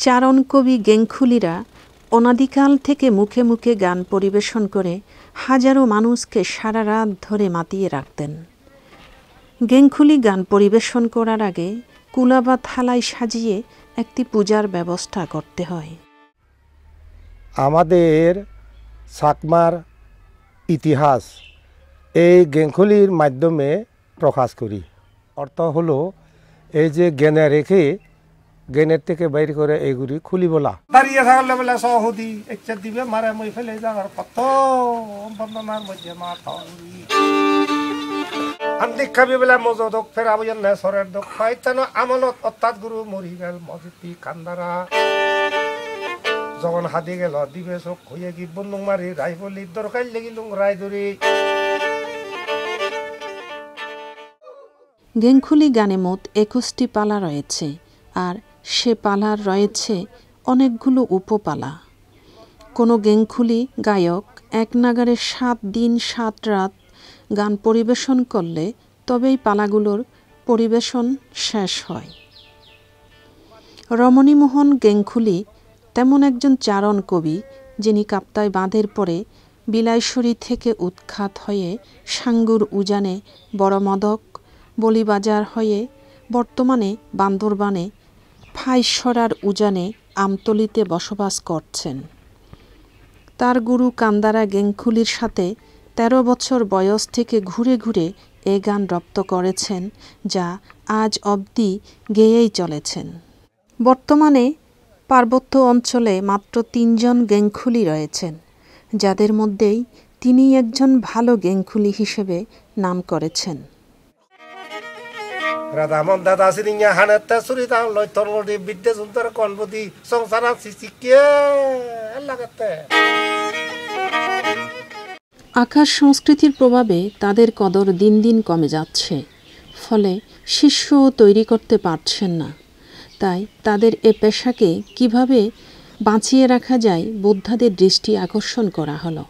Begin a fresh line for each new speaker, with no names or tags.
চারণ কবি গেংখুলিরা অনাদিকাল থেকে মুখে মুখে গান পরিবেশন করে হাজারো মানুষকে সারা রাত ধরে মাতিয়ে রাখতেন। গেংখুলি গান পরিবেশন করার আগে কুলা বা থালায় সাজিয়ে একটি পূজার ব্যবস্থা করতে হয়।
আমাদের চাকমার ইতিহাস এই গেংখুলির মাধ্যমে প্রকাশ করি। অর্থ হলো এই যে জ্ঞানে রেখে জ্ঞানের থেকে বাইর করে এইগুলি খুলি বলা। দাঁড়িয়ে থাকলে বলে সহদি একটা দিবে মারে মই ফেলে যাওয়ার কত বন্দনার মধ্যে আন্দিক খাবি বলে মজদক ফেরা বুঝেন না সরের দক পাইতানো আমলত অর্থাৎ গুরু মরি গেল মজিতি কান্দারা যখন হাতে গেল দিবে চোখ হইয়া কি বন্দুক মারি রাই বলি দরকার লেগিল রায় ধরি।
গেংখুলি গানে মোট ২১টি পালা রয়েছে, আর সে পালার রয়েছে অনেকগুলো উপপালা। কোনো গেংখুলি গায়ক এক নাগারে ৭ দিন ৭ রাত গান পরিবেশন করলে তবেই পালাগুলোর পরিবেশন শেষ হয়। রমণীমোহন গেংখুলি তেমন একজন চারণ কবি যিনি কাপ্তাই বাঁধের পরে বিলাইছড়ি থেকে উৎখাত হয়ে সাঙ্গুর উজানে বড়মদক বলিবাজার হয়ে বর্তমানে বান্দরবানে ফাইসরার উজানে আমতলিতে বসবাস করছেন। তার গুরু কান্দারা গেংখুলির সাথে ১৩ বছর বয়স থেকে ঘুরে ঘুরে এ গান রপ্ত করেছেন, যা আজ অবধি গেয়েই চলেছেন। বর্তমানে পার্বত্য অঞ্চলে মাত্র ৩ জন গেংখুলি রয়েছেন, যাদের মধ্যেই তিনি একজন ভালো গেংখুলি হিসেবে নাম করেছেন।
রাধামন দাদা সিরিঙ্গা হানাত্তা সুরিতা লয় তরবদি বিদ্যা সুন্দর কনবদি সংসারা সিসিকে লাগাতে।
আকাশ সংস্কৃতির প্রভাবে তাদের কদর দিন দিন কমে যাচ্ছে, ফলে শিষ্যও তৈরি করতে পারছেন না। তাই তাদের এ পেশাকে কিভাবে বাঁচিয়ে রাখা যায় বোদ্ধাদের দৃষ্টি আকর্ষণ করা হলো।